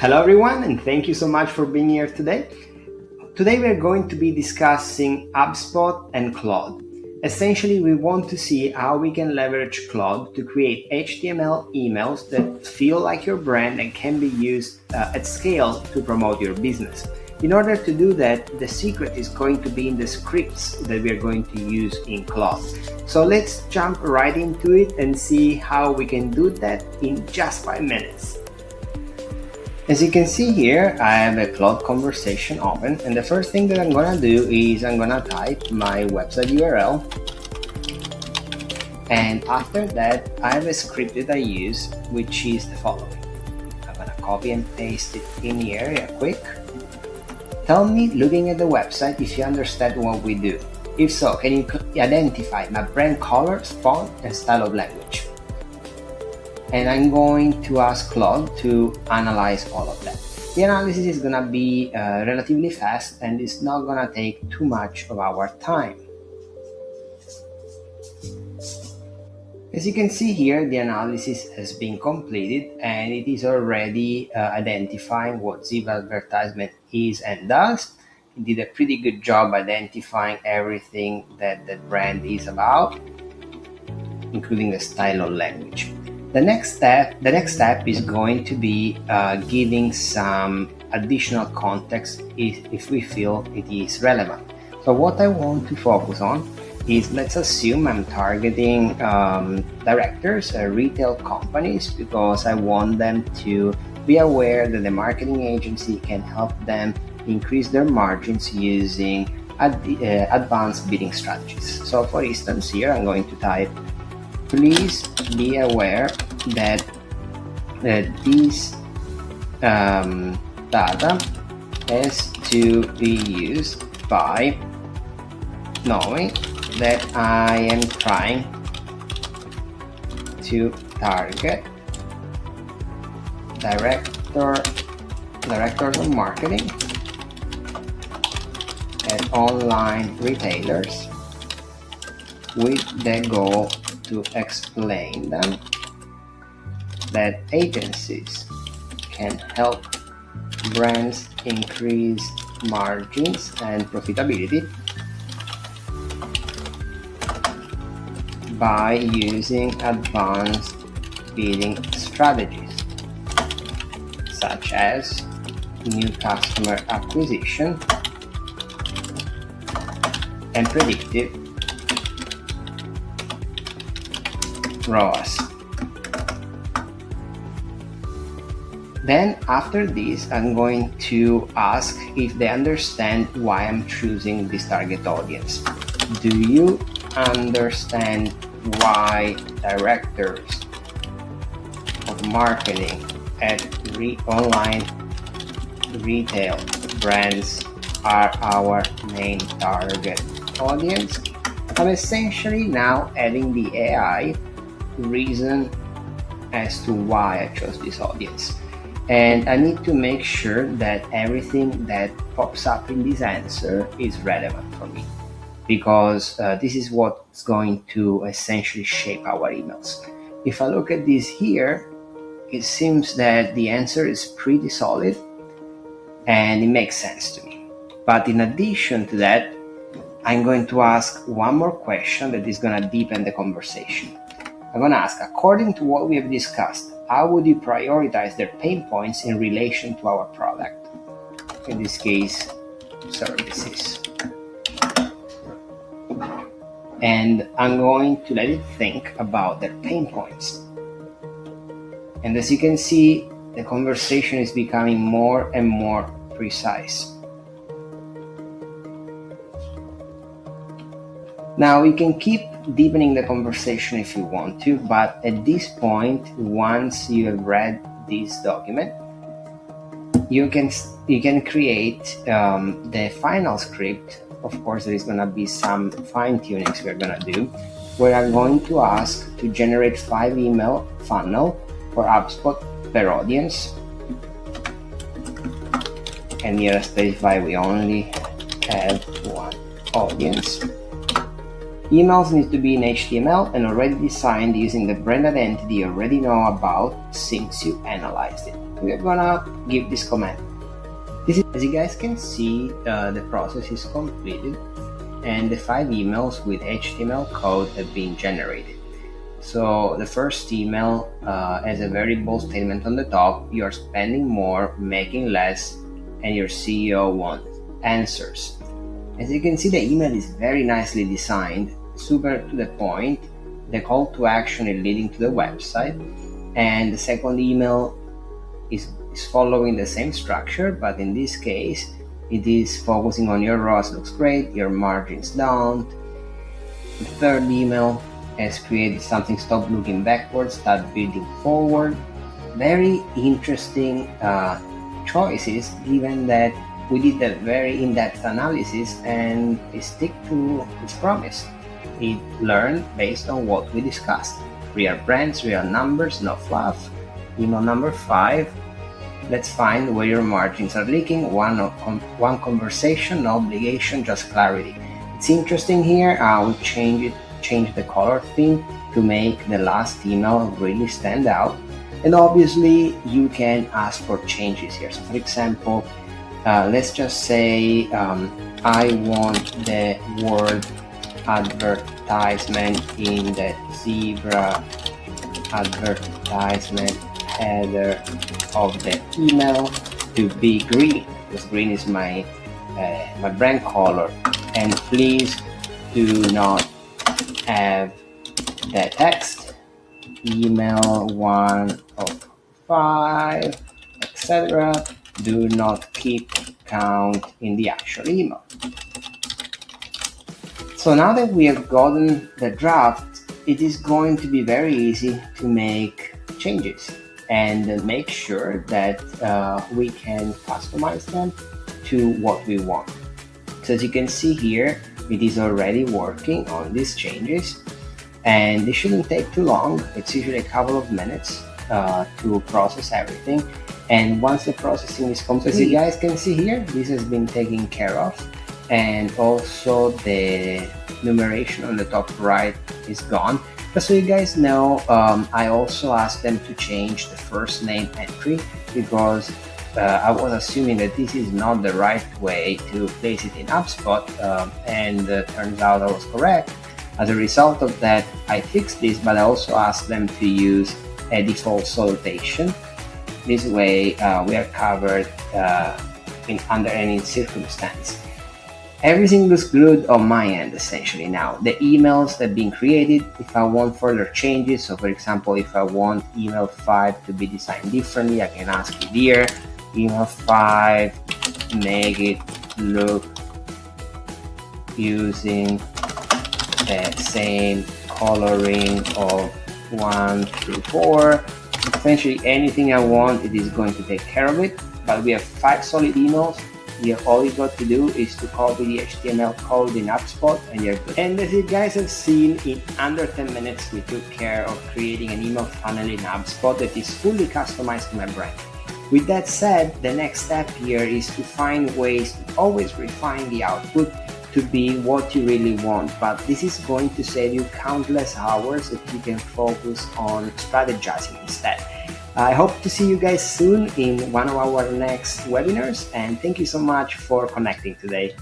Hello everyone, and thank you so much for being here today. Today we are going to be discussing HubSpot and Claude. Essentially, we want to see how we can leverage Claude to create HTML emails that feel like your brand and can be used at scale to promote your business. In order to do that, the secret is going to be in the scripts that we are going to use in Claude. So let's jump right into it and see how we can do that in just 5 minutes. As you can see here, I have a Claude conversation open, and the first thing that I'm gonna do is I'm gonna type my website URL, and after that I have a script that I use, which is the following. I'm gonna copy and paste it in here real quick. Tell me, looking at the website, if you understand what we do. If so, can you identify my brand colors, font, and style of language? And I'm going to ask Claude to analyze all of that. The analysis is gonna be relatively fast, and it's not gonna take too much of our time. As you can see here, the analysis has been completed, and it is already identifying what Ziv advertisement is and does. It did a pretty good job identifying everything that the brand is about, including the style of language. The next step is going to be giving some additional context if we feel it is relevant. So what I want to focus on is, let's assume I'm targeting directors, retail companies, because I want them to be aware that the marketing agency can help them increase their margins using advanced bidding strategies. So for instance, here I'm going to type, please be aware that this data has to be used by knowing that I am trying to target directors of marketing at online retailers with the goal to explain them that agencies can help brands increase margins and profitability by using advanced bidding strategies such as new customer acquisition and predictive ROAS. Then after this, I'm going to ask if they understand why I'm choosing this target audience. Do you understand why directors of marketing at online retail brands are our main target audience? I'm essentially now adding the AI reason as to why I chose this audience. And I need to make sure that everything that pops up in this answer is relevant for me, because this is what's going to essentially shape our emails. If I look at this here, it seems that the answer is pretty solid and it makes sense to me. But in addition to that, I'm going to ask one more question that is going to deepen the conversation. I'm going to ask, according to what we have discussed, how would you prioritize their pain points in relation to our product? In this case, services. And I'm going to let it think about their pain points. And as you can see, the conversation is becoming more and more precise. Now we can keep deepening the conversation if you want to, but at this point, once you have read this document, you can create the final script. Of course, there is going to be some fine-tunings we're going to do, where I'm going to ask to generate 5 email funnel for HubSpot per audience. And here I specify we only have one audience. Emails need to be in HTML and already designed using the brand identity you already know about since you analyzed it. We are gonna give this command. As you guys can see, the process is completed and the 5 emails with HTML code have been generated. So the first email has a very bold statement on the top: you are spending more, making less, and your CEO wants answers. As you can see, the email is very nicely designed, super to the point. The call to action is leading to the website, and the second email is following the same structure, but in this case it is focusing on your ROAS looks great, your margins don't. The third email has created something: stop looking backwards, start building forward. Very interesting choices, given that we did a very in-depth analysis and it stick to its promise. It learned based on what we discussed: real brands, real numbers, no fluff. Email number 5: let's find where your margins are leaking. One conversation, no obligation, just clarity. It's interesting here. We change the color theme to make the last email really stand out. And obviously you can ask for changes here. So for example, let's just say I want the word advertisement in the zebra advertisement header of the email to be green, because green is my brand color, and please do not have the text email 1 of 5, etc. Do not keep count in the actual email. So now that we have gotten the draft, it is going to be very easy to make changes and make sure that we can customize them to what we want. So as you can see here, it is already working on these changes, and this shouldn't take too long. It's usually a couple of minutes to process everything. And once the processing is complete, as you guys can see here, this has been taken care of, and also the numeration on the top right is gone. Just so you guys know, I also asked them to change the first name entry, because I was assuming that this is not the right way to place it in HubSpot, and turns out I was correct. As a result of that, I fixed this, but I also asked them to use a default salutation. This way we are covered under any circumstance. Everything looks good on my end, essentially. Now, the emails that have been created, if I want further changes, so for example, if I want email 5 to be designed differently, I can ask it here: email 5, make it look using the same coloring of 1 through 4. Essentially, anything I want, it is going to take care of it. But we have 5 solid emails. All you got to do is to copy the HTML code in HubSpot and you're good. And as you guys have seen, in under 10 minutes we took care of creating an email funnel in HubSpot that is fully customized to my brand. With that said, the next step here is to find ways to always refine the output to be what you really want. But this is going to save you countless hours that you can focus on strategizing instead. I hope to see you guys soon in one of our next webinars, and thank you so much for connecting today.